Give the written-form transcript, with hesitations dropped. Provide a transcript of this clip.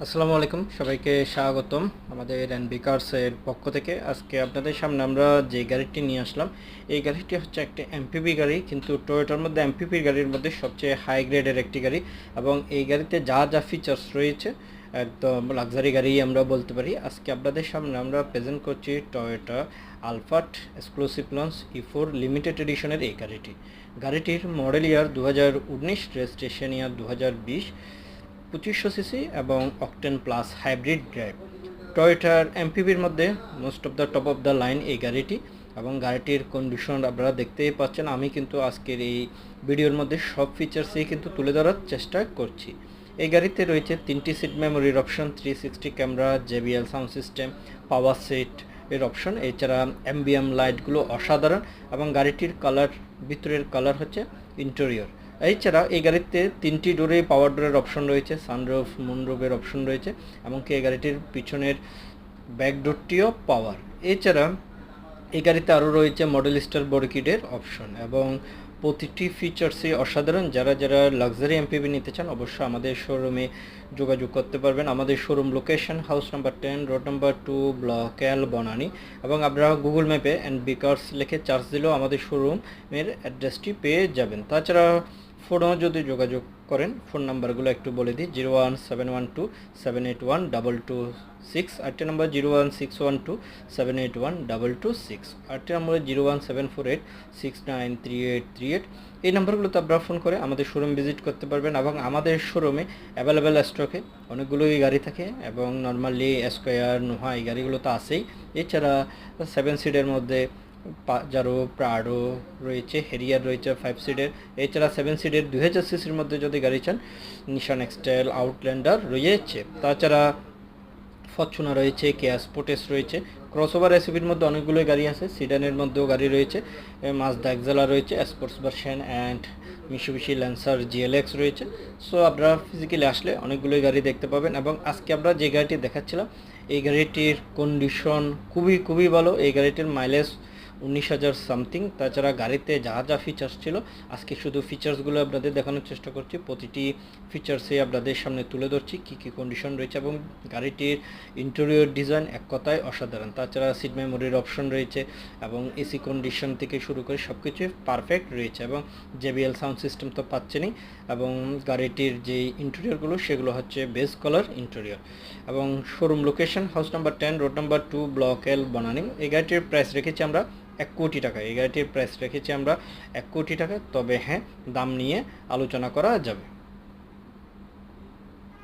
আসসালামু আলাইকুম, সবাইকে স্বাগতম আমাদের এনবি কার্সের পক্ষ থেকে। আজকে আপনাদের সামনে আমরা যে গাড়িটি নিয়ে আসলাম, এই গাড়িটি হচ্ছে একটা এমপিভি গাড়ি, কিন্তু টয়োটার মধ্যে এমপিভি গাড়ির মধ্যে সবচেয়ে হাই গ্রেডের একটি গাড়ি। এবং এই গাড়িতে যা যা ফিচার্স রয়েছে একদম লাক্সারি গাড়ি আমরা বলতে পারি। আজকে আপনাদের সামনে আমরা প্রেজেন্ট করছি Toyota Alphard exclusive launch E4 limited এডিশনের এই গাড়িটি। গাড়িটির model year 2019, registration year 2020, 2500 cc এবং অকটেন প্লাস হাইব্রিড ড্রাইভ। টয়োটার এমপিভির মধ্যে most of the top of the line এই গাড়িটি, এবং গাড়িটির কন্ডিশন আপনারা দেখতেই পাচ্ছেন। আমি কিন্তু আজকের এই ভিডিওর মধ্যে সব ফিচার্সই কিন্তু তুলে ধরার চেষ্টা করছি। এই গাড়িতে রয়েছে 3টি সিট মেমোরির option, 360 camera, JBL sound system, power seat এর অপশন, এছাড়া এমবিএম লাইটগুলো অসাধারণ। এবং গাড়িটির কালার, ভিতরের কালার হচ্ছে ইন্টেরিয়র। এছাড়া এই গাড়িতে 3টি ডোরে পাওয়ার ডোরের অপশন রয়েছে, সানরুফ, মুনরুফের অপশন রয়েছে, এমনকি এই গাড়িটির পিছনের ব্যাক ডোরটিও পাওয়ার। এছাড়া এই গাড়িতে আরও রয়েছে মডেল স্টার বডি কিটের অপশন, এবং প্রতিটি ফিচার্সই অসাধারণ। যারা যারা লাক্সারি এমপিভি নিতে চান অবশ্যই আমাদের শোরুমে যোগাযোগ করতে পারবেন। আমাদের showroom location house number 10, road number 2, block এল, বনানী। এবং আপনারা গুগল ম্যাপে এনবি কার্স লিখে চার্জ দিলেও আমাদের শোরুমের অ্যাড্রেসটি পেয়ে যাবেন। তাছাড়া ফোনও যদি যোগাযোগ করেন, ফোন নাম্বারগুলো একটু বলে দিই: 01712781226, আরেকটি নাম্বার 01612781226, আরেকটি নাম্বার 01748693838। এই নাম্বারগুলোতে আপনারা ফোন করে আমাদের শোরুম ভিজিট করতে পারবেন। এবং আমাদের শোরুমে অ্যাভেলেবেল স্টকে অনেকগুলোই গাড়ি থাকে, এবং নর্মালি স্কোয়ার, নোহা এই গাড়িগুলো তো আছেই। এছাড়া 7 সিটের মধ্যে পাজারো, প্রাডো রয়েছে, হেরিয়ার রয়েছে 5 সিটের। এছাড়া 7 সিটের 2000 সিসির মধ্যে যদি গাড়ি চান, নিশান এক্সটেল, আউটল্যান্ডার রয়েছে। তাছাড়া ফরচুনার রয়েছে, কেয়া স্পোর্টেস রয়েছে, ক্রসওভার এসইভির মধ্যে অনেকগুলোই গাড়ি আছে, সিডানের মধ্যেও গাড়ি রয়েছে, মাজদা এক্সেলা রয়েছে, sports version and মিশুবিশি Lancer GLX রয়েছে। সো আপনারা ফিজিক্যালি আসলে অনেকগুলোই গাড়ি দেখতে পাবেন। এবং আজকে আমরা যে গাড়িটি দেখাচ্ছিলাম, এই গাড়িটির কন্ডিশন খুবই খুবই ভালো। এই গাড়িটির মাইলেজ 19,000 সামথিং। তাছাড়া গাড়িতে যা যা ফিচার্স ছিল, আজকে শুধু ফিচার্সগুলো আপনাদের দেখানোর চেষ্টা করছি। প্রতিটি ফিচার্সে আপনাদের সামনে তুলে ধরছি কী কী কন্ডিশন রয়েছে। এবং গাড়িটির ইন্টেরিয়র ডিজাইন এক কথায় অসাধারণ। তাছাড়া সিট মেমোরির অপশন রয়েছে, এবং এসি কন্ডিশন থেকে শুরু করে সব কিছুই পারফেক্ট রয়েছে। এবং JBL সাউন্ড সিস্টেম তো পাচ্ছেনই। এবং গাড়িটির যে ইন্টেরিয়রগুলো সেগুলো হচ্ছে বেস কালার ইন্টেরিয়র। এবং showroom location house number 10, road number 2, block এল, বনানী। এই গাড়িটির প্রাইস রেখেছি আমরা 1 কোটি টাকা। এই গাড়িটির প্রাইস রেখেছি আমরা 1 কোটি টাকা। তবে হ্যাঁ, দাম নিয়ে আলোচনা করা যাবে।